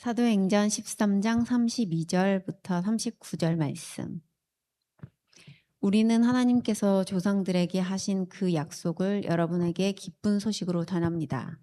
사도행전 13장 32절부터 39절 말씀. 우리는 하나님께서 조상들에게 하신 그 약속을 여러분에게 기쁜 소식으로 전합니다.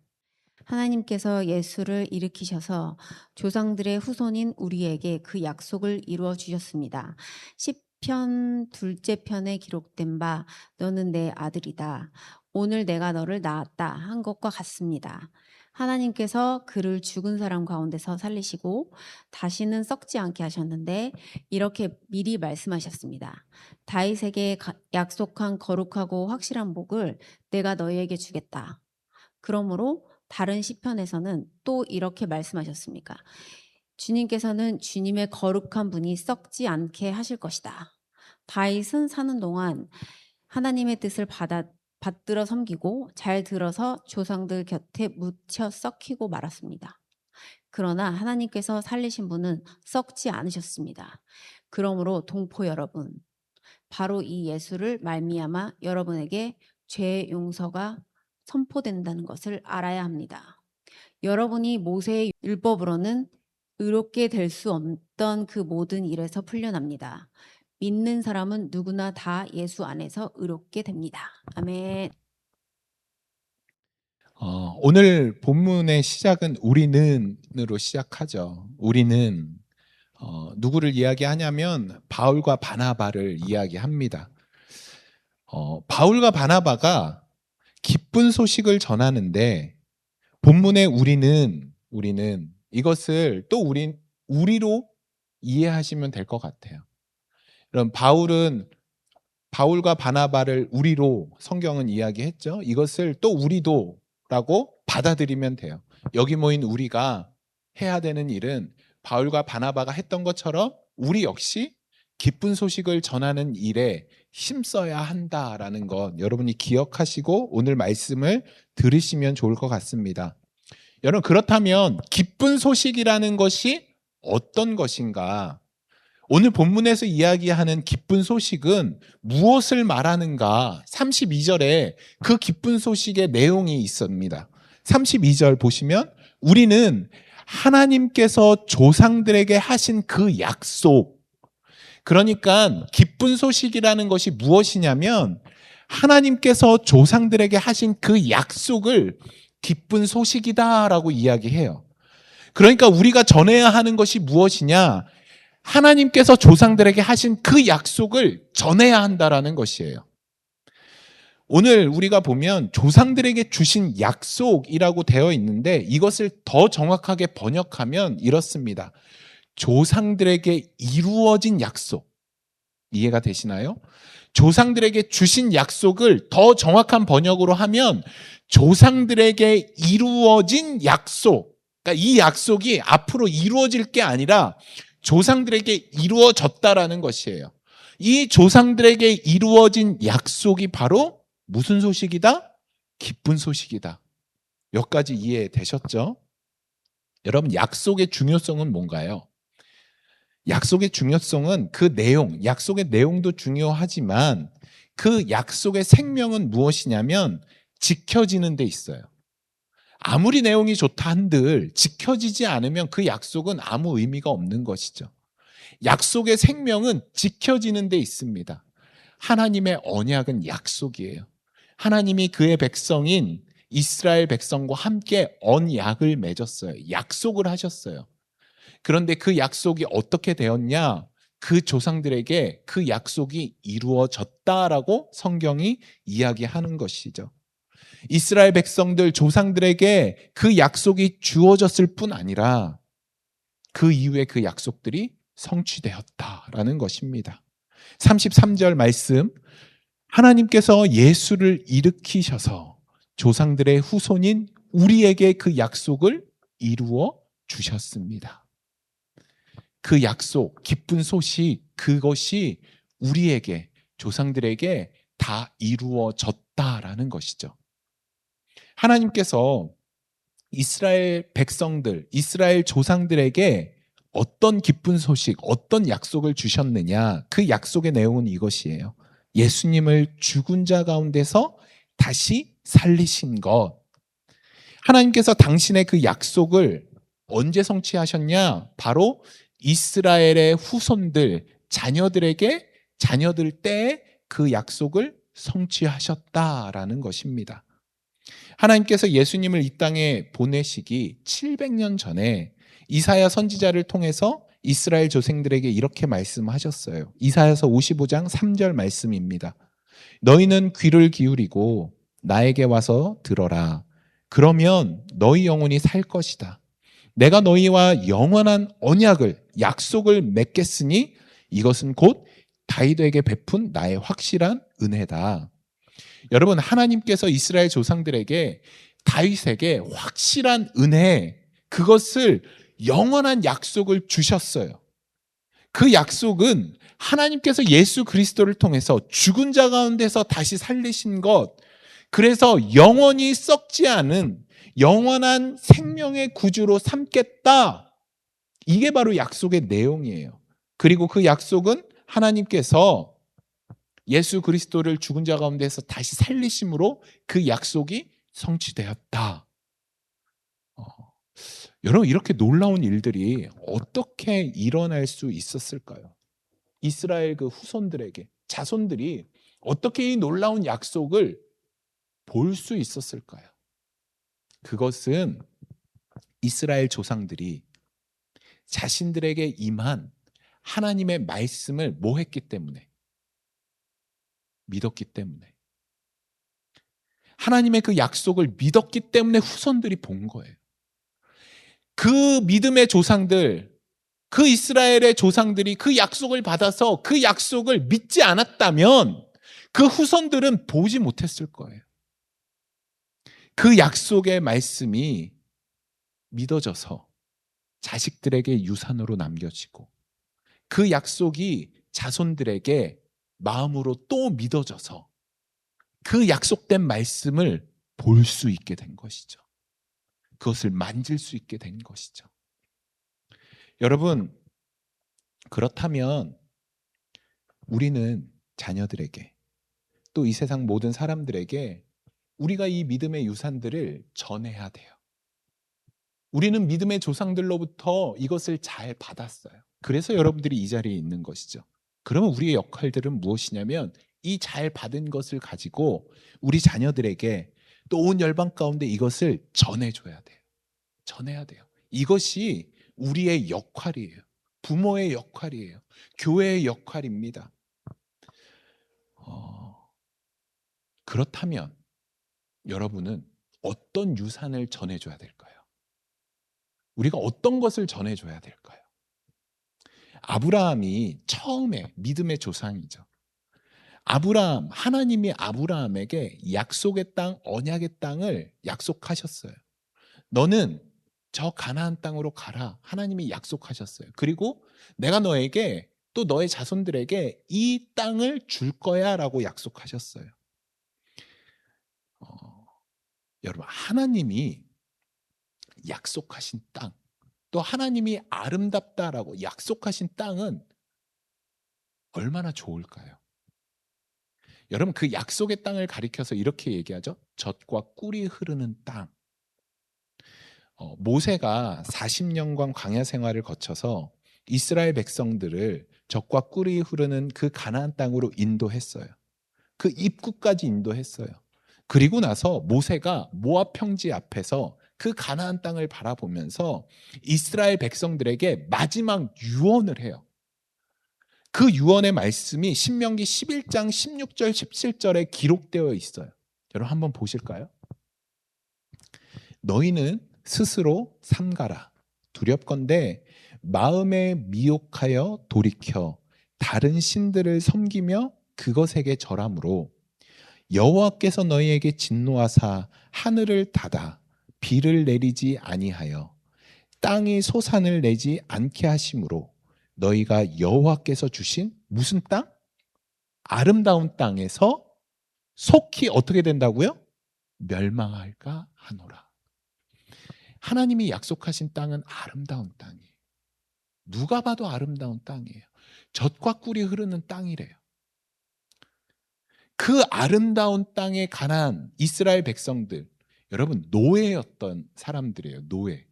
하나님께서 예수를 일으키셔서 조상들의 후손인 우리에게 그 약속을 이루어 주셨습니다. 시편 둘째 편에 기록된 바 너는 내 아들이다. 오늘 내가 너를 낳았다 한 것과 같습니다. 하나님께서 그를 죽은 사람 가운데서 살리시고 다시는 썩지 않게 하셨는데 이렇게 미리 말씀하셨습니다. 다윗에게 약속한 거룩하고 확실한 복을 내가 너희에게 주겠다. 그러므로 다른 시편에서는 또 이렇게 말씀하셨습니까? 주님께서는 주님의 거룩한 분이 썩지 않게 하실 것이다. 다윗은 사는 동안 하나님의 뜻을 받들어 섬기고 잘 들어서 조상들 곁에 묻혀 썩히고 말았습니다. 그러나 하나님께서 살리신 분은 썩지 않으셨습니다. 그러므로 동포 여러분, 바로 이 예수를 말미암아 여러분에게 죄의 용서가 선포된다는 것을 알아야 합니다. 여러분이 모세의 율법으로는 의롭게 될 수 없던 그 모든 일에서 풀려납니다. 믿는 사람은 누구나 다 예수 안에서 의롭게 됩니다. 아멘. 오늘 본문의 시작은 우리는으로 시작하죠. 우리는 누구를 이야기하냐면 바울과 바나바를 이야기합니다. 바울과 바나바가 기쁜 소식을 전하는데 본문의 우리는 이것을 또 우리로 이해하시면 될 것 같아요. 그럼 바울과 바나바를 우리로 성경은 이야기했죠. 이것을 또 우리도라고 받아들이면 돼요. 여기 모인 우리가 해야 되는 일은 바울과 바나바가 했던 것처럼 우리 역시 기쁜 소식을 전하는 일에 힘써야 한다라는 것 여러분이 기억하시고 오늘 말씀을 들으시면 좋을 것 같습니다. 여러분, 그렇다면 기쁜 소식이라는 것이 어떤 것인가? 오늘 본문에서 이야기하는 기쁜 소식은 무엇을 말하는가? 32절에 그 기쁜 소식의 내용이 있습니다. 32절 보시면 우리는 하나님께서 조상들에게 하신 그 약속, 그러니까 기쁜 소식이라는 것이 무엇이냐면 하나님께서 조상들에게 하신 그 약속을 기쁜 소식이다라고 이야기해요. 그러니까 우리가 전해야 하는 것이 무엇이냐? 하나님께서 조상들에게 하신 그 약속을 전해야 한다라는 것이에요. 오늘 우리가 보면 조상들에게 주신 약속이라고 되어 있는데 이것을 더 정확하게 번역하면 이렇습니다. 조상들에게 이루어진 약속. 이해가 되시나요? 조상들에게 주신 약속을 더 정확한 번역으로 하면 조상들에게 이루어진 약속. 그러니까 이 약속이 앞으로 이루어질 게 아니라 조상들에게 이루어졌다라는 것이에요. 이 조상들에게 이루어진 약속이 바로 무슨 소식이다? 기쁜 소식이다. 여기까지 이해되셨죠? 여러분, 약속의 중요성은 뭔가요? 약속의 중요성은 그 내용, 약속의 내용도 중요하지만 그 약속의 생명은 무엇이냐면 지켜지는 데 있어요. 아무리 내용이 좋다 한들 지켜지지 않으면 그 약속은 아무 의미가 없는 것이죠. 약속의 생명은 지켜지는 데 있습니다. 하나님의 언약은 약속이에요. 하나님이 그의 백성인 이스라엘 백성과 함께 언약을 맺었어요. 약속을 하셨어요. 그런데 그 약속이 어떻게 되었냐? 그 조상들에게 그 약속이 이루어졌다라고 성경이 이야기하는 것이죠. 이스라엘 백성들 조상들에게 그 약속이 주어졌을 뿐 아니라 그 이후에 그 약속들이 성취되었다라는 것입니다. 33절 말씀, 하나님께서 예수를 일으키셔서 조상들의 후손인 우리에게 그 약속을 이루어 주셨습니다. 그 약속, 기쁜 소식, 그것이 우리에게, 조상들에게 다 이루어졌다라는 것이죠. 하나님께서 이스라엘 백성들, 이스라엘 조상들에게 어떤 기쁜 소식, 어떤 약속을 주셨느냐? 그 약속의 내용은 이것이에요. 예수님을 죽은 자 가운데서 다시 살리신 것. 하나님께서 당신의 그 약속을 언제 성취하셨냐? 바로 이스라엘의 후손들, 자녀들 때에 그 약속을 성취하셨다라는 것입니다. 하나님께서 예수님을 이 땅에 보내시기 700년 전에 이사야 선지자를 통해서 이스라엘 조상들에게 이렇게 말씀하셨어요. 이사야서 55장 3절 말씀입니다. 너희는 귀를 기울이고 나에게 와서 들어라. 그러면 너희 영혼이 살 것이다. 내가 너희와 영원한 언약을, 약속을 맺겠으니 이것은 곧 다윗에게 베푼 나의 확실한 은혜다. 여러분, 하나님께서 이스라엘 조상들에게 다윗에게 확실한 은혜, 그것을 영원한 약속을 주셨어요. 그 약속은 하나님께서 예수 그리스도를 통해서 죽은 자 가운데서 다시 살리신 것, 그래서 영원히 썩지 않은 영원한 생명의 구주로 삼겠다. 이게 바로 약속의 내용이에요. 그리고 그 약속은 하나님께서 예수 그리스도를 죽은 자 가운데서 다시 살리심으로 그 약속이 성취되었다. 여러분, 이렇게 놀라운 일들이 어떻게 일어날 수 있었을까요? 이스라엘 그 후손들에게, 자손들이 어떻게 이 놀라운 약속을 볼 수 있었을까요? 그것은 이스라엘 조상들이 자신들에게 임한 하나님의 말씀을 뭐 했기 때문에? 믿었기 때문에. 하나님의 그 약속을 믿었기 때문에 후손들이 본 거예요. 그 믿음의 조상들, 그 이스라엘의 조상들이 그 약속을 받아서 그 약속을 믿지 않았다면 그 후손들은 보지 못했을 거예요. 그 약속의 말씀이 믿어져서 자식들에게 유산으로 남겨지고 그 약속이 자손들에게 마음으로 또 믿어져서 그 약속된 말씀을 볼 수 있게 된 것이죠. 그것을 만질 수 있게 된 것이죠. 여러분, 그렇다면 우리는 자녀들에게 또 이 세상 모든 사람들에게 우리가 이 믿음의 유산들을 전해야 돼요. 우리는 믿음의 조상들로부터 이것을 잘 받았어요. 그래서 여러분들이 이 자리에 있는 것이죠. 그러면 우리의 역할들은 무엇이냐면 이 잘 받은 것을 가지고 우리 자녀들에게 또 온 열방 가운데 이것을 전해줘야 돼요. 전해야 돼요. 이것이 우리의 역할이에요. 부모의 역할이에요. 교회의 역할입니다. 그렇다면 여러분은 어떤 유산을 전해줘야 될까요? 우리가 어떤 것을 전해줘야 될까요? 아브라함이 처음에 믿음의 조상이죠. 하나님이 아브라함에게 약속의 땅, 언약의 땅을 약속하셨어요. 너는 저 가나안 땅으로 가라. 하나님이 약속하셨어요. 그리고 내가 너에게 또 너의 자손들에게 이 땅을 줄 거야 라고 약속하셨어요. 여러분, 하나님이 약속하신 땅, 또 하나님이 아름답다라고 약속하신 땅은 얼마나 좋을까요? 여러분, 그 약속의 땅을 가리켜서 이렇게 얘기하죠. 젖과 꿀이 흐르는 땅. 모세가 40년간 광야 생활을 거쳐서 이스라엘 백성들을 젖과 꿀이 흐르는 그 가나안 땅으로 인도했어요. 그 입구까지 인도했어요. 그리고 나서 모세가 모압 평지 앞에서 그 가나안 땅을 바라보면서 이스라엘 백성들에게 마지막 유언을 해요. 그 유언의 말씀이 신명기 11장 16절 17절에 기록되어 있어요. 여러분 한번 보실까요? 너희는 스스로 삼가라. 두렵건대 마음에 미혹하여 돌이켜 다른 신들을 섬기며 그것에게 절함으로 여호와께서 너희에게 진노하사 하늘을 닫아 비를 내리지 아니하여 땅이 소산을 내지 않게 하심으로 너희가 여호와께서 주신 무슨 땅? 아름다운 땅에서 속히 어떻게 된다고요? 멸망할까 하노라. 하나님이 약속하신 땅은 아름다운 땅이에요. 누가 봐도 아름다운 땅이에요. 젖과 꿀이 흐르는 땅이래요. 그 아름다운 땅에 가난 이스라엘 백성들, 여러분 노예였던 사람들이에요. 노예.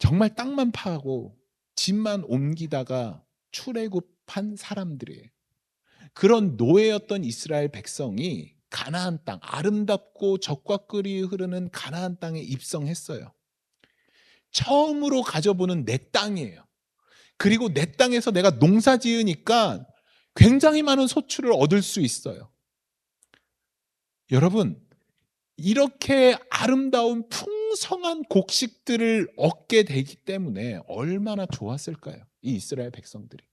정말 땅만 파고 집만 옮기다가 출애굽한 사람들이에요. 그런 노예였던 이스라엘 백성이 가나안 땅, 아름답고 젖과 꿀이 흐르는 가나안 땅에 입성했어요. 처음으로 가져보는 내 땅이에요. 그리고 내 땅에서 내가 농사 지으니까 굉장히 많은 소출을 얻을 수 있어요. 여러분, 이렇게 아름다운 풍성한 곡식들을 얻게 되기 때문에 얼마나 좋았을까요? 이 이스라엘 백성들이.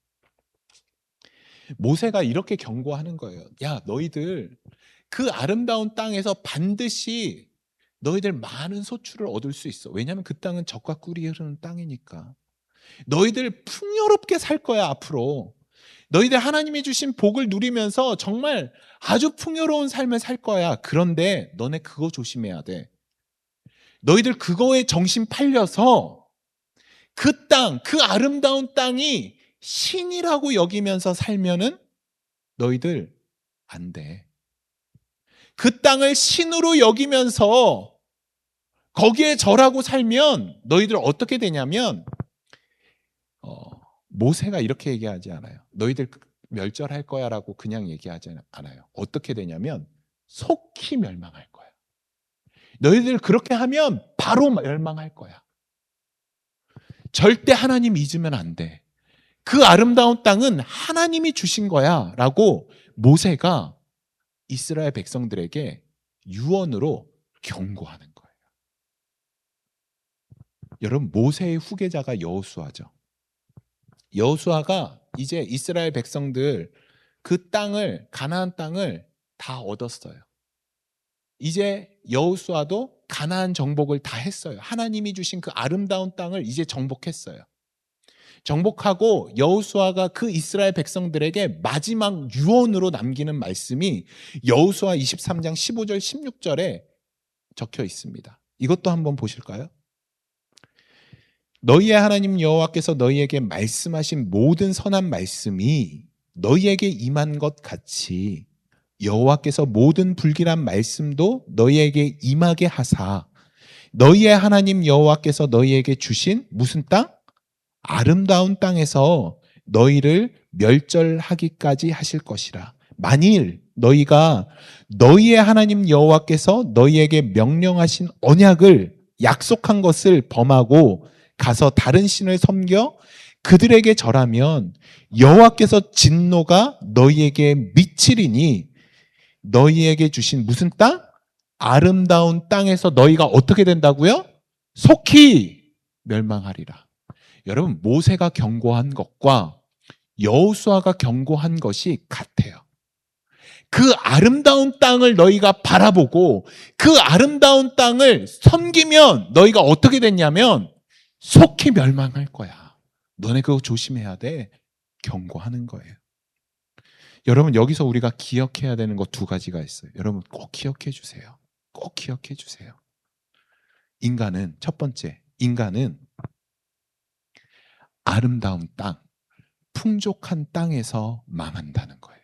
모세가 이렇게 경고하는 거예요. 야, 너희들 그 아름다운 땅에서 반드시 너희들 많은 소출을 얻을 수 있어. 왜냐하면 그 땅은 젖과 꿀이 흐르는 땅이니까. 너희들 풍요롭게 살 거야, 앞으로. 너희들 하나님이 주신 복을 누리면서 정말 아주 풍요로운 삶을 살 거야. 그런데 너네 그거 조심해야 돼. 너희들 그거에 정신 팔려서 그 땅, 그 아름다운 땅이 신이라고 여기면서 살면은 너희들 안 돼. 그 땅을 신으로 여기면서 거기에 절하고 살면 너희들 어떻게 되냐면 모세가 이렇게 얘기하지 않아요. 너희들 멸절할 거야 라고 그냥 얘기하지 않아요. 어떻게 되냐면 속히 멸망할 거야. 너희들 그렇게 하면 바로 멸망할 거야. 절대 하나님 잊으면 안 돼. 그 아름다운 땅은 하나님이 주신 거야 라고 모세가 이스라엘 백성들에게 유언으로 경고하는 거예요. 여러분, 모세의 후계자가 여호수아죠. 여호수아가 이제 이스라엘 백성들 그 땅을, 가나안 땅을 다 얻었어요. 이제 여호수아도 가나안 정복을 다 했어요. 하나님이 주신 그 아름다운 땅을 이제 정복했어요. 정복하고 여호수아가 그 이스라엘 백성들에게 마지막 유언으로 남기는 말씀이 여호수아 23장 15절 16절에 적혀 있습니다. 이것도 한번 보실까요? 너희의 하나님 여호와께서 너희에게 말씀하신 모든 선한 말씀이 너희에게 임한 것 같이 여호와께서 모든 불길한 말씀도 너희에게 임하게 하사 너희의 하나님 여호와께서 너희에게 주신 무슨 땅? 아름다운 땅에서 너희를 멸절하기까지 하실 것이라. 만일 너희가 너희의 하나님 여호와께서 너희에게 명령하신 언약을 약속한 것을 범하고 가서 다른 신을 섬겨 그들에게 절하면 여호와께서 진노가 너희에게 미치리니 너희에게 주신 무슨 땅? 아름다운 땅에서 너희가 어떻게 된다고요? 속히 멸망하리라. 여러분, 모세가 경고한 것과 여호수아가 경고한 것이 같아요. 그 아름다운 땅을 너희가 바라보고 그 아름다운 땅을 섬기면 너희가 어떻게 됐냐면 속히 멸망할 거야. 너네 그거 조심해야 돼. 경고하는 거예요. 여러분, 여기서 우리가 기억해야 되는 것 두 가지가 있어요. 여러분 꼭 기억해 주세요. 꼭 기억해 주세요. 인간은, 첫 번째, 인간은 아름다운 땅, 풍족한 땅에서 망한다는 거예요.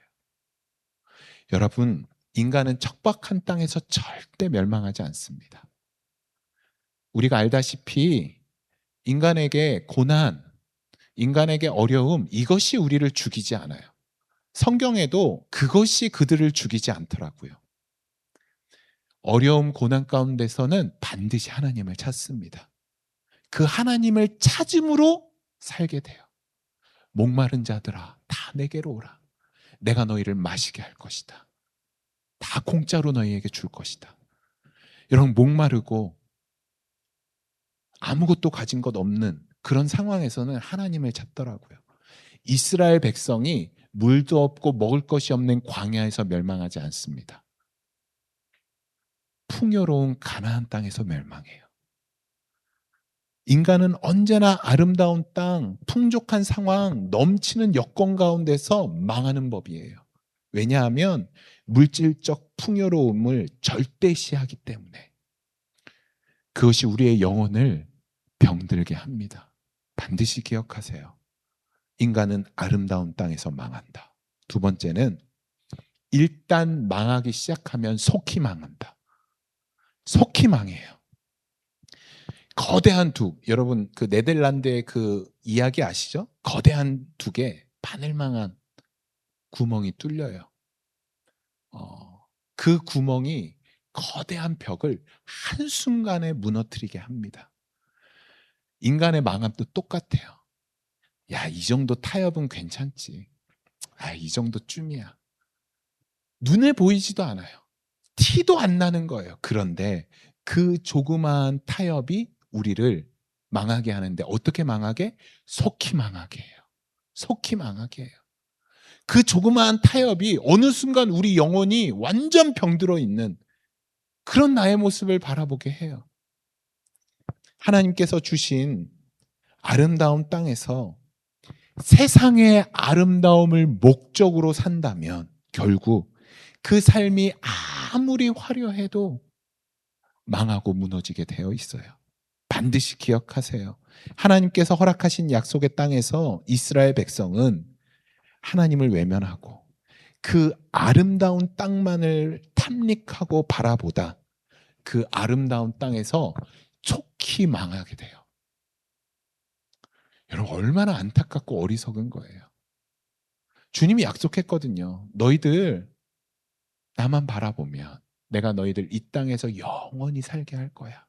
여러분, 인간은 척박한 땅에서 절대 멸망하지 않습니다. 우리가 알다시피 인간에게 고난, 인간에게 어려움, 이것이 우리를 죽이지 않아요. 성경에도 그것이 그들을 죽이지 않더라고요. 어려움, 고난 가운데서는 반드시 하나님을 찾습니다. 그 하나님을 찾음으로 살게 돼요. 목마른 자들아, 다 내게로 오라. 내가 너희를 마시게 할 것이다. 다 공짜로 너희에게 줄 것이다. 여러분, 목마르고 아무것도 가진 것 없는 그런 상황에서는 하나님을 찾더라고요. 이스라엘 백성이 물도 없고 먹을 것이 없는 광야에서 멸망하지 않습니다. 풍요로운 가나안 땅에서 멸망해요. 인간은 언제나 아름다운 땅, 풍족한 상황, 넘치는 여건 가운데서 망하는 법이에요. 왜냐하면 물질적 풍요로움을 절대시하기 때문에. 그것이 우리의 영혼을 병들게 합니다. 반드시 기억하세요. 인간은 아름다운 땅에서 망한다. 두 번째는 일단 망하기 시작하면 속히 망한다. 속히 망해요. 거대한 둑, 여러분 그 네덜란드의 그 이야기 아시죠? 거대한 둑에 바늘망한 구멍이 뚫려요. 그 구멍이 거대한 벽을 한순간에 무너뜨리게 합니다. 인간의 마음도 똑같아요. 야, 이 정도 타협은 괜찮지. 아, 이 정도쯤이야. 눈에 보이지도 않아요. 티도 안 나는 거예요. 그런데 그 조그마한 타협이 우리를 망하게 하는데 어떻게 망하게? 속히 망하게 해요. 속히 망하게 해요. 그 조그마한 타협이 어느 순간 우리 영혼이 완전 병들어 있는 그런 나의 모습을 바라보게 해요. 하나님께서 주신 아름다운 땅에서 세상의 아름다움을 목적으로 산다면 결국 그 삶이 아무리 화려해도 망하고 무너지게 되어 있어요. 반드시 기억하세요. 하나님께서 허락하신 약속의 땅에서 이스라엘 백성은 하나님을 외면하고 그 아름다운 땅만을 탐닉하고 바라보다 그 아름다운 땅에서 촉히 망하게 돼요. 여러분 얼마나 안타깝고 어리석은 거예요. 주님이 약속했거든요. 너희들 나만 바라보면 내가 너희들 이 땅에서 영원히 살게 할 거야.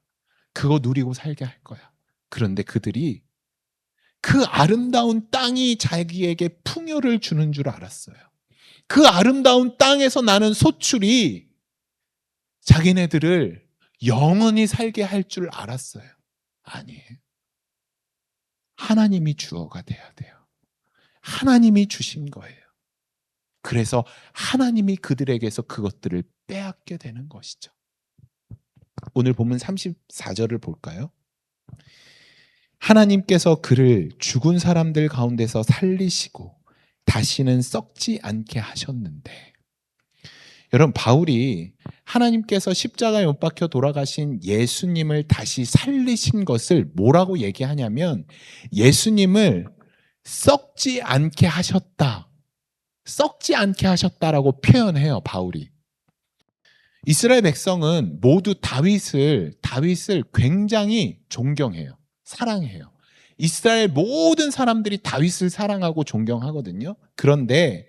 그거 누리고 살게 할 거야. 그런데 그들이 그 아름다운 땅이 자기에게 풍요를 주는 줄 알았어요. 그 아름다운 땅에서 나는 소출이 자기네들을 영원히 살게 할 줄 알았어요. 아니에요. 하나님이 주어가 돼야 돼요. 하나님이 주신 거예요. 그래서 하나님이 그들에게서 그것들을 빼앗게 되는 것이죠. 오늘 본문 34절을 볼까요? 하나님께서 그를 죽은 사람들 가운데서 살리시고 다시는 썩지 않게 하셨는데, 여러분 바울이 하나님께서 십자가에 못 박혀 돌아가신 예수님을 다시 살리신 것을 뭐라고 얘기하냐면 예수님을 썩지 않게 하셨다. 썩지 않게 하셨다라고 표현해요, 바울이. 이스라엘 백성은 모두 다윗을 굉장히 존경해요. 사랑해요. 이스라엘 모든 사람들이 다윗을 사랑하고 존경하거든요. 그런데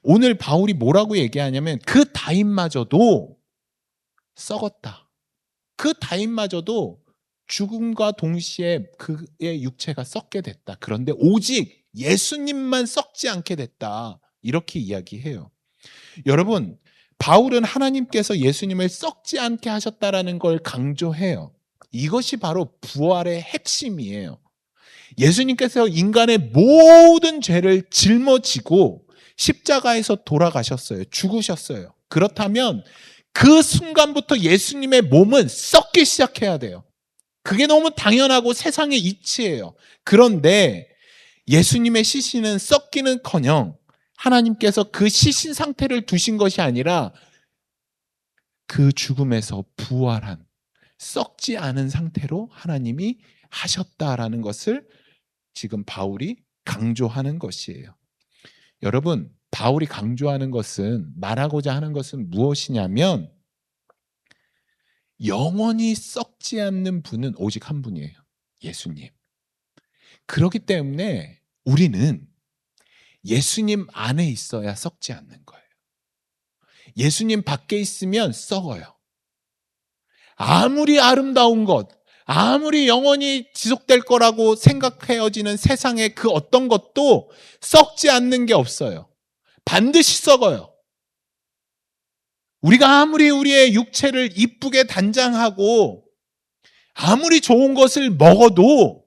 오늘 바울이 뭐라고 얘기하냐면 그 다윗마저도 썩었다. 그 다윗마저도 죽음과 동시에 그의 육체가 썩게 됐다. 그런데 오직 예수님만 썩지 않게 됐다. 이렇게 이야기해요. 여러분, 바울은 하나님께서 예수님을 썩지 않게 하셨다라는 걸 강조해요. 이것이 바로 부활의 핵심이에요. 예수님께서 인간의 모든 죄를 짊어지고 십자가에서 돌아가셨어요. 죽으셨어요. 그렇다면 그 순간부터 예수님의 몸은 썩기 시작해야 돼요. 그게 너무 당연하고 세상의 이치예요. 그런데 예수님의 시신은 썩기는커녕 하나님께서 그 시신 상태를 두신 것이 아니라 그 죽음에서 부활한 썩지 않은 상태로 하나님이 하셨다라는 것을 지금 바울이 강조하는 것이에요. 여러분, 바울이 강조하는 것은, 말하고자 하는 것은 무엇이냐면 영원히 썩지 않는 분은 오직 한 분이에요. 예수님. 그렇기 때문에 우리는 예수님 안에 있어야 썩지 않는 거예요. 예수님 밖에 있으면 썩어요. 아무리 아름다운 것, 아무리 영원히 지속될 거라고 생각해지는 세상의 그 어떤 것도 썩지 않는 게 없어요. 반드시 썩어요. 우리가 아무리 우리의 육체를 이쁘게 단장하고 아무리 좋은 것을 먹어도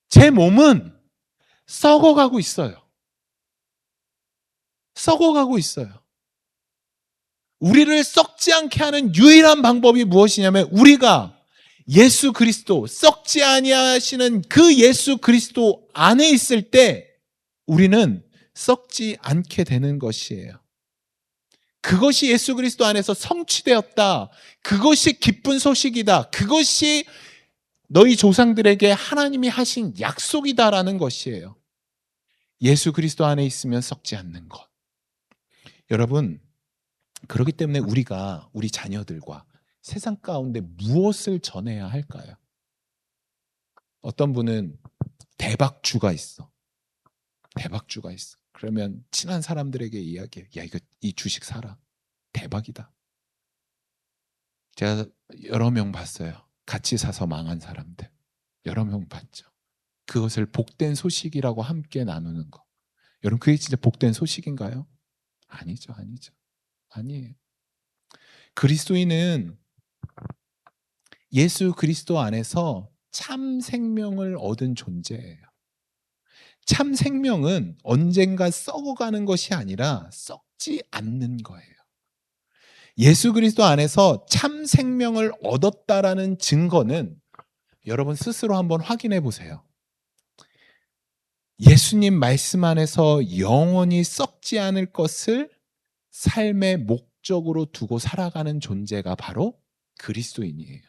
제 몸은 썩어가고 있어요. 썩어가고 있어요. 우리를 썩지 않게 하는 유일한 방법이 무엇이냐면 우리가 예수 그리스도, 썩지 아니하시는 그 예수 그리스도 안에 있을 때 우리는 썩지 않게 되는 것이에요. 그것이 예수 그리스도 안에서 성취되었다. 그것이 기쁜 소식이다. 그것이 너희 조상들에게 하나님이 하신 약속이다라는 것이에요. 예수 그리스도 안에 있으면 썩지 않는 것. 여러분, 그렇기 때문에 우리가 우리 자녀들과 세상 가운데 무엇을 전해야 할까요? 어떤 분은 대박주가 있어. 대박주가 있어. 그러면 친한 사람들에게 이야기해. 야, 이거 이 주식 사라. 대박이다. 제가 여러 명 봤어요. 같이 사서 망한 사람들. 여러 명 봤죠. 그것을 복된 소식이라고 함께 나누는 거. 여러분, 그게 진짜 복된 소식인가요? 아니죠, 아니죠. 아니에요. 그리스도인은 예수 그리스도 안에서 참 생명을 얻은 존재예요. 참 생명은 언젠가 썩어가는 것이 아니라 썩지 않는 거예요. 예수 그리스도 안에서 참 생명을 얻었다라는 증거는 여러분 스스로 한번 확인해 보세요. 예수님 말씀 안에서 영원히 썩지 않을 것을 삶의 목적으로 두고 살아가는 존재가 바로 그리스도인이에요.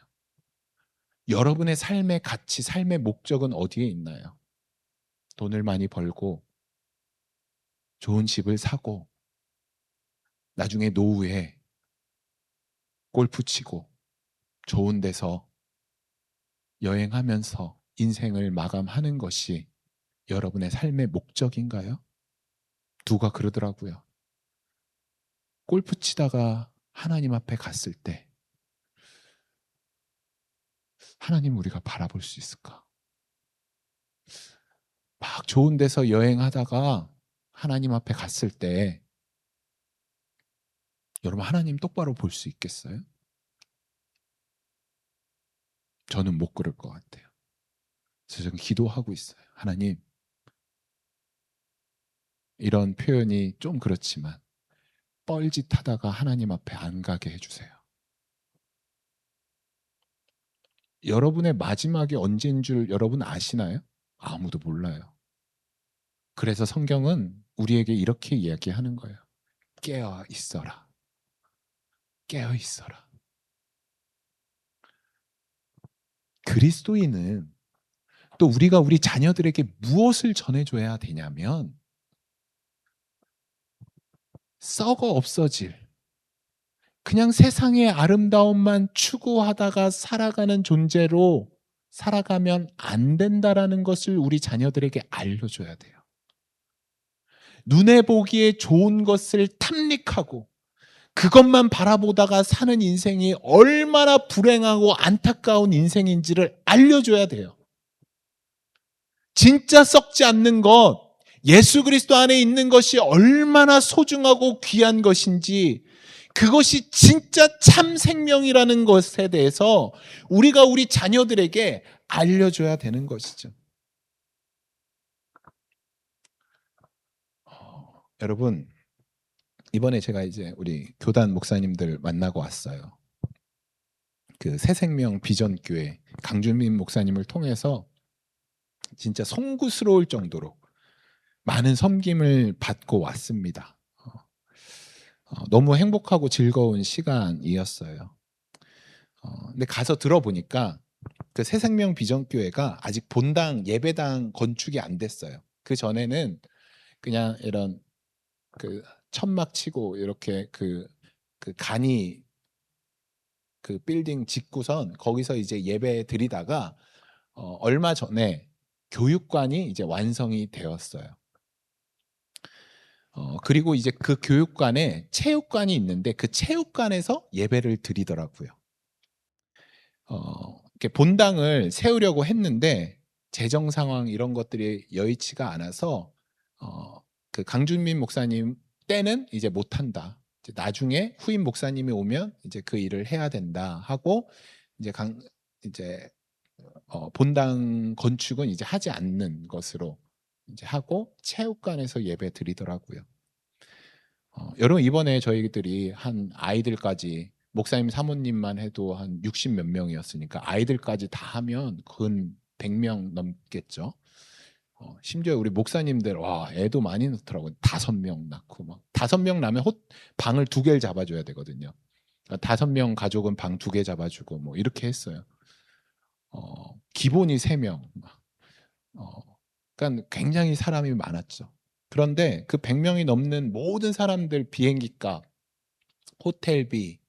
여러분의 삶의 가치, 삶의 목적은 어디에 있나요? 돈을 많이 벌고 좋은 집을 사고 나중에 노후에 골프 치고 좋은 데서 여행하면서 인생을 마감하는 것이 여러분의 삶의 목적인가요? 누가 그러더라고요. 골프 치다가 하나님 앞에 갔을 때 하나님 우리가 바라볼 수 있을까? 막 좋은 데서 여행하다가 하나님 앞에 갔을 때 여러분 하나님 똑바로 볼 수 있겠어요? 저는 못 그럴 것 같아요. 그래서 저는 기도하고 있어요. 하나님, 이런 표현이 좀 그렇지만 뻘짓하다가 하나님 앞에 안 가게 해주세요. 여러분의 마지막이 언제인 줄 여러분 아시나요? 아무도 몰라요. 그래서 성경은 우리에게 이렇게 이야기하는 거예요. 깨어 있어라. 깨어 있어라. 그리스도인은 또 우리가 우리 자녀들에게 무엇을 전해줘야 되냐면 썩어 없어질 그냥 세상의 아름다움만 추구하다가 살아가는 존재로 살아가면 안 된다라는 것을 우리 자녀들에게 알려줘야 돼요. 눈에 보기에 좋은 것을 탐닉하고 그것만 바라보다가 사는 인생이 얼마나 불행하고 안타까운 인생인지를 알려줘야 돼요. 진짜 썩지 않는 것, 예수 그리스도 안에 있는 것이 얼마나 소중하고 귀한 것인지, 그것이 진짜 참 생명이라는 것에 대해서 우리가 우리 자녀들에게 알려줘야 되는 것이죠. 여러분, 이번에 제가 이제 우리 교단 목사님들 만나고 왔어요. 그 새생명 비전교회 강준민 목사님을 통해서 진짜 송구스러울 정도로 많은 섬김을 받고 왔습니다. 너무 행복하고 즐거운 시간이었어요. 근데 가서 들어보니까 그 새생명 비전교회가 아직 본당 예배당 건축이 안 됐어요. 그 전에는 그냥 이런 그 천막 치고 이렇게 그 간이 그 빌딩 짓고선 거기서 이제 예배 드리다가 얼마 전에 교육관이 이제 완성이 되었어요. 그리고 이제 그 교육관에 체육관이 있는데 그 체육관에서 예배를 드리더라고요. 이렇게 본당을 세우려고 했는데 재정 상황 이런 것들이 여의치가 않아서 그 강준민 목사님 때는 이제 못한다. 이제 나중에 후임 목사님이 오면 이제 그 일을 해야 된다 하고 이제 이제 본당 건축은 이제 하지 않는 것으로 이제 하고 체육관에서 예배 드리더라고요. 여러분 이번에 저희들이 한 아이들까지 목사님 사모님만 해도 한 60 몇 명이었으니까 아이들까지 다 하면 근 100명 넘겠죠. 심지어 우리 목사님들 와 애도 많이 넣더라고요. 5명 낳고 막 5명 낳으면 방을 2개를 잡아줘야 되거든요. 5명 가족은 방 2개 잡아주고 뭐 이렇게 했어요. 기본이 3명. 그러니까 굉장히 사람이 많았죠. 그런데 그 100명이 넘는 모든 사람들 비행기값, 호텔비,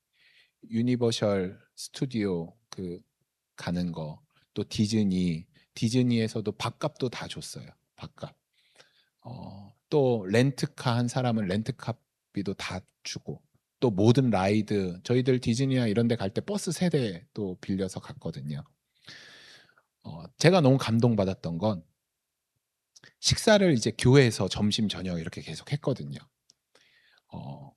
유니버셜 스튜디오 그 가는 거, 또 디즈니 디즈니에서도 밥값도 다 줬어요. 밥값. 또 렌트카 한 사람은 렌트카비도 다 주고, 또 모든 라이드, 저희들 디즈니나 이런 데 갈 때 버스 세대 또 빌려서 갔거든요. 제가 너무 감동받았던 건 식사를 이제 교회에서 점심 저녁 이렇게 계속 했거든요. 어,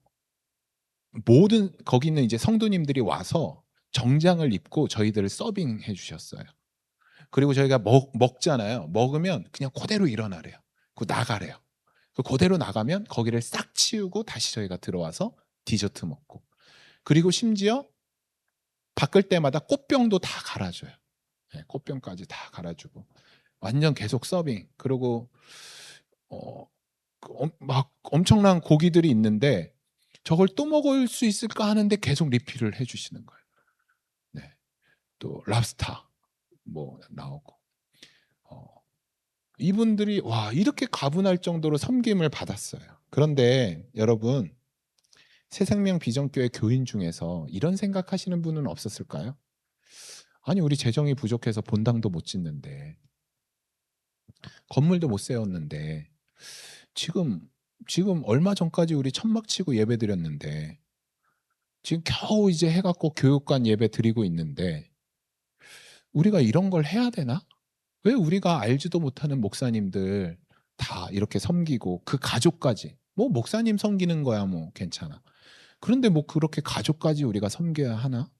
모든 거기는 이제 성도님들이 와서 정장을 입고 저희들을 서빙해 주셨어요. 그리고 저희가 먹잖아요. 먹으면 그냥 그대로 일어나래요. 그 나가래요. 그대로 나가면 거기를 싹 치우고 다시 저희가 들어와서 디저트 먹고, 그리고 심지어 바꿀 때마다 꽃병도 다 갈아줘요. 네, 꽃병까지 다 갈아주고 완전 계속 서빙. 그리고 막 엄청난 고기들이 있는데 저걸 또 먹을 수 있을까 하는데 계속 리필을 해주시는 거예요. 네, 또 랍스타 뭐 나오고. 이분들이 와 이렇게 가분할 정도로 섬김을 받았어요. 그런데 여러분, 새생명 비전교회 교인 중에서 이런 생각하시는 분은 없었을까요? 아니 우리 재정이 부족해서 본당도 못 짓는데, 건물도 못 세웠는데, 지금 얼마 전까지 우리 천막 치고 예배 드렸는데, 지금 겨우 이제 해갖고 교육관 예배 드리고 있는데 우리가 이런 걸 해야 되나? 왜 우리가 알지도 못하는 목사님들 다 이렇게 섬기고 그 가족까지, 뭐 목사님 섬기는 거야 뭐 괜찮아. 그런데 뭐 그렇게 가족까지 우리가 섬겨야 하나?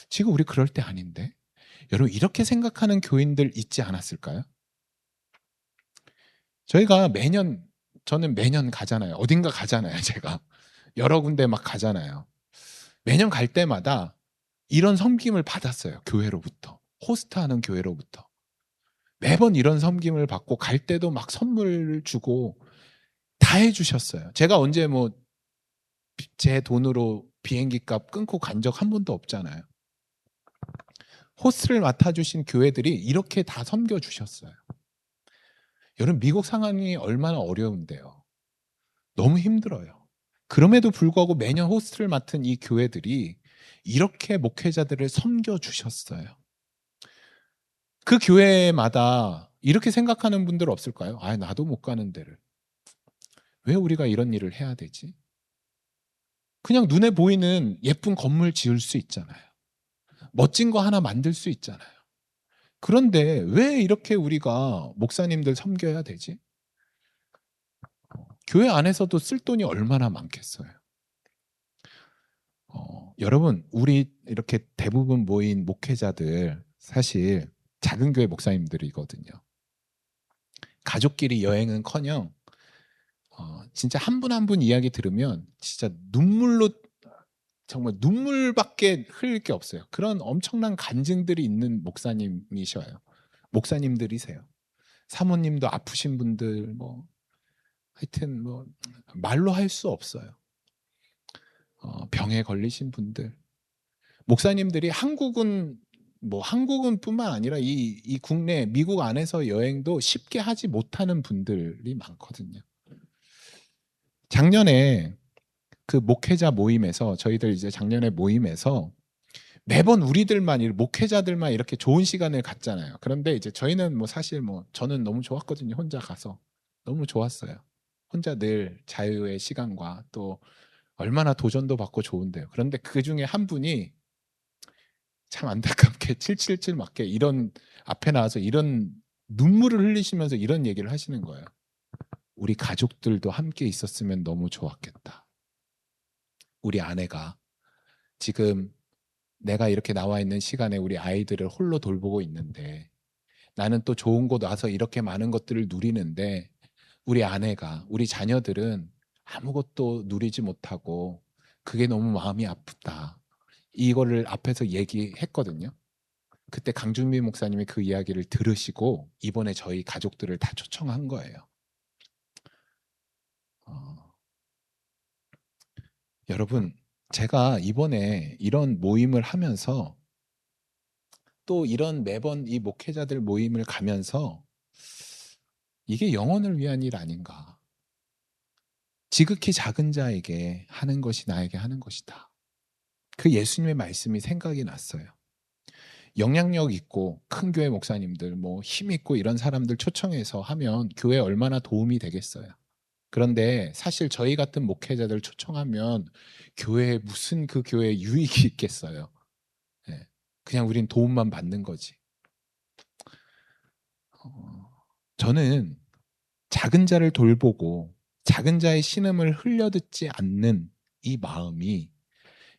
지금 우리 그럴 때 아닌데? 여러분 이렇게 생각하는 교인들 있지 않았을까요? 저는 매년 가잖아요. 어딘가 가잖아요. 제가 여러 군데 막 가잖아요. 매년 갈 때마다 이런 섬김을 받았어요. 교회로부터, 호스트하는 교회로부터. 매번 이런 섬김을 받고 갈 때도 막 선물 주고 다 해주셨어요. 제가 언제 뭐 제 돈으로 비행기 값 끊고 간 적 한 번도 없잖아요. 호스트를 맡아주신 교회들이 이렇게 다 섬겨주셨어요. 여러분 미국 상황이 얼마나 어려운데요. 너무 힘들어요. 그럼에도 불구하고 매년 호스트를 맡은 이 교회들이 이렇게 목회자들을 섬겨주셨어요. 그 교회마다 이렇게 생각하는 분들 없을까요? 아, 나도 못 가는 데를 왜 우리가 이런 일을 해야 되지? 그냥 눈에 보이는 예쁜 건물 지을 수 있잖아요. 멋진 거 하나 만들 수 있잖아요. 그런데 왜 이렇게 우리가 목사님들 섬겨야 되지? 교회 안에서도 쓸 돈이 얼마나 많겠어요. 여러분, 우리 이렇게 대부분 모인 목회자들 사실 작은 교회 목사님들이거든요. 가족끼리 여행은커녕 진짜 한 분 한 분 이야기 들으면 진짜 눈물로, 정말 눈물밖에 흘릴 게 없어요. 그런 엄청난 간증들이 있는 목사님이셔요. 목사님들이세요. 사모님도 아프신 분들, 뭐 하여튼 뭐 말로 할 수 없어요. 병에 걸리신 분들, 목사님들이 한국은 뿐만 아니라 이 국내 미국 안에서 여행도 쉽게 하지 못하는 분들이 많거든요. 작년에 그 목회자 모임에서, 저희들 이제 작년에 모임에서 매번 우리들만 목회자들만 이렇게 좋은 시간을 갖잖아요. 그런데 이제 저희는 뭐 사실 뭐 저는 너무 좋았거든요. 혼자 가서 너무 좋았어요. 혼자 늘 자유의 시간과 또 얼마나 도전도 받고 좋은데요. 그런데 그 중에 한 분이 참 안타깝게 777 맞게 이런 앞에 나와서 이런 눈물을 흘리시면서 이런 얘기를 하시는 거예요. 우리 가족들도 함께 있었으면 너무 좋았겠다. 우리 아내가 지금 내가 이렇게 나와 있는 시간에 우리 아이들을 홀로 돌보고 있는데, 나는 또 좋은 곳 와서 이렇게 많은 것들을 누리는데 우리 아내가, 우리 자녀들은 아무것도 누리지 못하고 그게 너무 마음이 아프다. 이거를 앞에서 얘기했거든요. 그때 강준미 목사님이 그 이야기를 들으시고 이번에 저희 가족들을 다 초청한 거예요. 여러분, 제가 이번에 이런 모임을 하면서 또 이런 매번 이 목회자들 모임을 가면서 이게 영혼을 위한 일 아닌가. 지극히 작은 자에게 하는 것이 나에게 하는 것이다. 그 예수님의 말씀이 생각이 났어요. 영향력 있고 큰 교회 목사님들, 뭐 힘 있고 이런 사람들 초청해서 하면 교회에 얼마나 도움이 되겠어요. 그런데 사실 저희 같은 목회자들 초청하면 교회에 무슨 그 교회에 유익이 있겠어요. 예. 그냥 우린 도움만 받는 거지. 저는 작은 자를 돌보고 작은 자의 신음을 흘려듣지 않는 이 마음이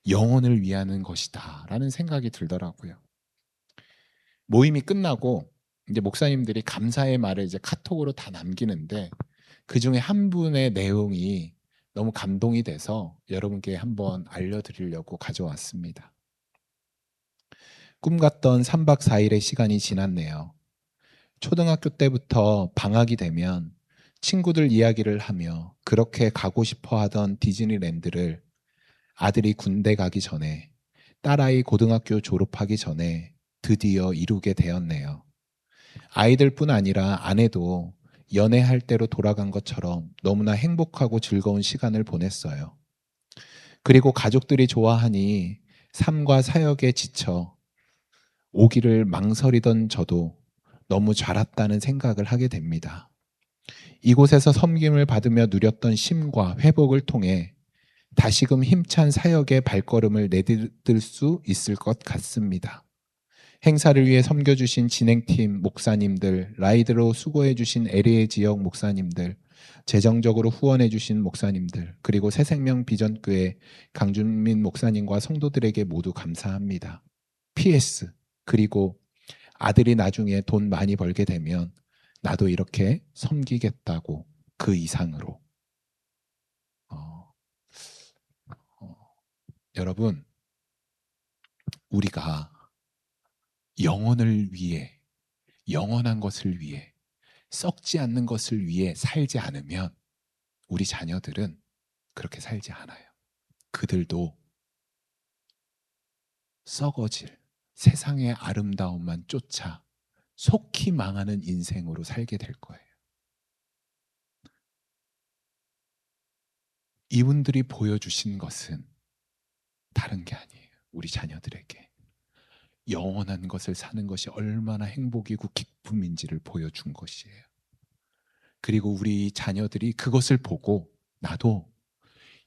영혼을 위하는 것이다라는 생각이 들더라고요. 모임이 끝나고 이제 목사님들이 감사의 말을 이제 카톡으로 다 남기는데 그 중에 한 분의 내용이 너무 감동이 돼서 여러분께 한번 알려드리려고 가져왔습니다. 꿈같던 3박 4일의 시간이 지났네요. 초등학교 때부터 방학이 되면 친구들 이야기를 하며 그렇게 가고 싶어 하던 디즈니랜드를 아들이 군대 가기 전에, 딸아이 고등학교 졸업하기 전에 드디어 이루게 되었네요. 아이들뿐 아니라 아내도 연애할 때로 돌아간 것처럼 너무나 행복하고 즐거운 시간을 보냈어요. 그리고 가족들이 좋아하니 삶과 사역에 지쳐 오기를 망설이던 저도 너무 잘 왔다는 생각을 하게 됩니다. 이곳에서 섬김을 받으며 누렸던 쉼과 회복을 통해 다시금 힘찬 사역의 발걸음을 내딛을 수 있을 것 같습니다. 행사를 위해 섬겨주신 진행팀 목사님들, 라이드로 수고해주신 LA 지역 목사님들, 재정적으로 후원해주신 목사님들, 그리고 새생명 비전교회 강준민 목사님과 성도들에게 모두 감사합니다. PS, 그리고 아들이 나중에 돈 많이 벌게 되면 나도 이렇게 섬기겠다고 그 이상으로. 어, 어, 여러분, 우리가 영혼을 위해, 영원한 것을 위해, 썩지 않는 것을 위해 살지 않으면 우리 자녀들은 그렇게 살지 않아요. 그들도 썩어질 세상의 아름다움만 쫓아 속히 망하는 인생으로 살게 될 거예요. 이분들이 보여주신 것은 다른 게 아니에요. 우리 자녀들에게 영원한 것을 사는 것이 얼마나 행복이고 기쁨인지를 보여준 것이에요. 그리고 우리 자녀들이 그것을 보고 나도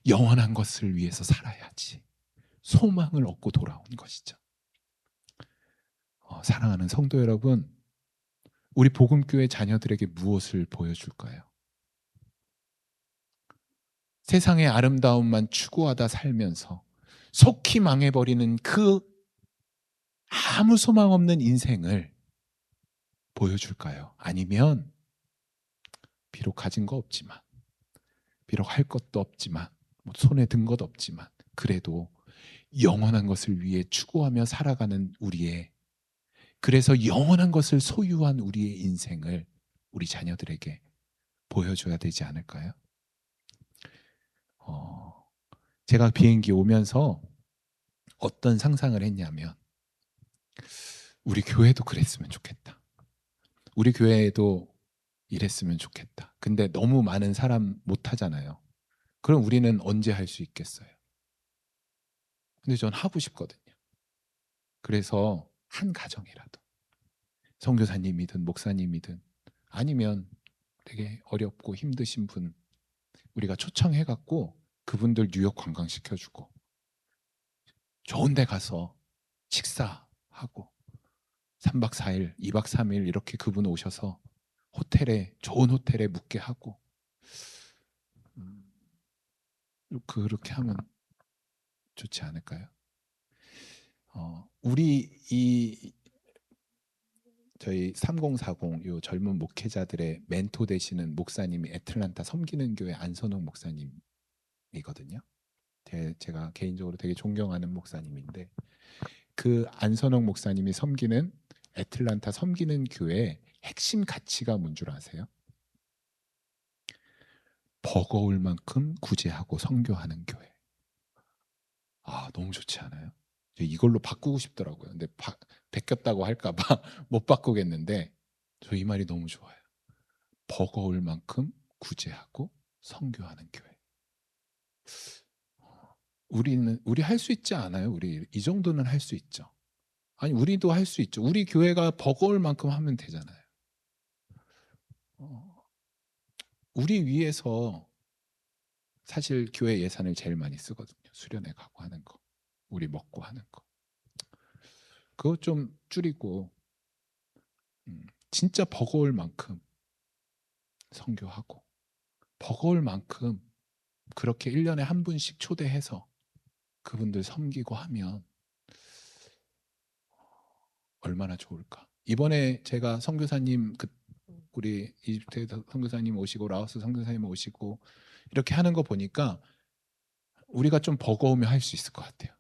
영원한 것을 위해서 살아야지. 소망을 얻고 돌아온 것이죠. 사랑하는 성도 여러분, 우리 복음교회 자녀들에게 무엇을 보여줄까요? 세상의 아름다움만 추구하다 살면서 속히 망해버리는 그 아무 소망 없는 인생을 보여줄까요? 아니면 비록 가진 거 없지만, 비록 할 것도 없지만, 뭐 손에 든 것 없지만, 그래도 영원한 것을 위해 추구하며 살아가는 우리의, 그래서 영원한 것을 소유한 우리의 인생을 우리 자녀들에게 보여줘야 되지 않을까요? 어, 제가 비행기 오면서 어떤 상상을 했냐면, 우리 교회도 그랬으면 좋겠다. 우리 교회도 이랬으면 좋겠다. 근데 너무 많은 사람 못 하잖아요. 그럼 우리는 언제 할 수 있겠어요? 근데 전 하고 싶거든요. 그래서 한 가정이라도 선교사님이든 목사님이든 아니면 되게 어렵고 힘드신 분 우리가 초청해 갖고 그분들 뉴욕 관광시켜주고 좋은 데 가서 식사하고 3박 4일, 2박 3일 이렇게 그분 오셔서 호텔에 좋은 호텔에 묵게 하고 음, 그렇게 하면 좋지 않을까요? 우리 이 저희 3040 요 젊은 목회자들의 멘토 되시는 목사님이 애틀란타 섬기는 교회 안선홍 목사님이거든요. 제가 개인적으로 되게 존경하는 목사님인데 그 안선홍 목사님이 섬기는 애틀란타 섬기는 교회의 핵심 가치가 뭔 줄 아세요? 버거울 만큼 구제하고 선교하는 교회. 아, 너무 좋지 않아요? 이걸로 바꾸고 싶더라고요. 근데 베꼈다고 할까봐 못 바꾸겠는데 저 이 말이 너무 좋아요. 버거울 만큼 구제하고 선교하는 교회. 우리 할 수 있지 않아요? 우리 이 정도는 할 수 있죠. 아니 우리도 할 수 있죠. 우리 교회가 버거울 만큼 하면 되잖아요. 우리 위해서 사실 교회 예산을 제일 많이 쓰거든요. 수련회 가고 하는 거, 우리 먹고 하는 거. 그거 좀 줄이고 진짜 버거울 만큼 선교하고 버거울 만큼 그렇게 1년에 한 분씩 초대해서 그분들 섬기고 하면 얼마나 좋을까. 이번에 제가 선교사님 우리 이집트 선교사님 오시고 라오스 선교사님 오시고 이렇게 하는 거 보니까 우리가 좀 버거우면 할 수 있을 것 같아요.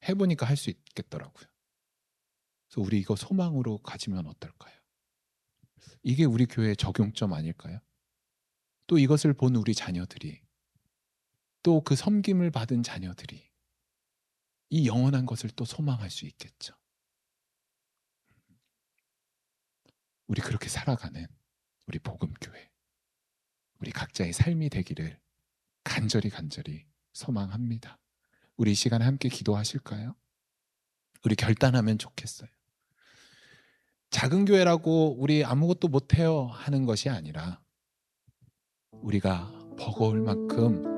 해보니까 할 수 있겠더라고요. 그래서 우리 이거 소망으로 가지면 어떨까요? 이게 우리 교회의 적용점 아닐까요? 또 이것을 본 우리 자녀들이, 또 그 섬김을 받은 자녀들이 이 영원한 것을 또 소망할 수 있겠죠. 우리 그렇게 살아가는 우리 복음교회, 우리 각자의 삶이 되기를 간절히 소망합니다. 우리 이 시간에 함께 기도하실까요? 우리 결단하면 좋겠어요. 작은 교회라고 우리 아무것도 못해요 하는 것이 아니라 우리가 버거울 만큼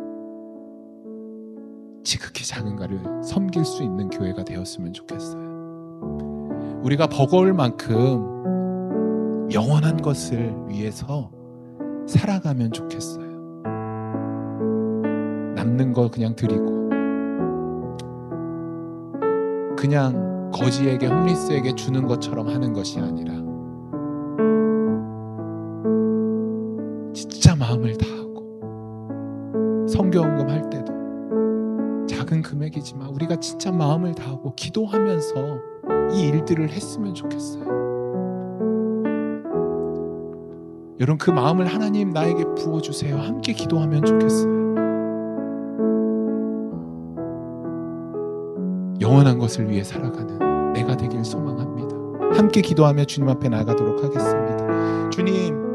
지극히 작은 가를 섬길 수 있는 교회가 되었으면 좋겠어요. 우리가 버거울 만큼 영원한 것을 위해서 살아가면 좋겠어요. 남는 거 그냥 드리고 그냥 거지에게 홈리스에게 주는 것처럼 하는 것이 아니라 진짜 마음을 다하고 선교헌금 할 때도 작은 금액이지만 우리가 진짜 마음을 다하고 기도하면서 이 일들을 했으면 좋겠어요. 여러분 그 마음을 하나님 나에게 부어주세요. 함께 기도하면 좋겠어요. 영원한 것을 위해 살아가는 내가 되길 소망합니다. 함께 기도하며 주님 앞에 나가도록 하겠습니다. 주님,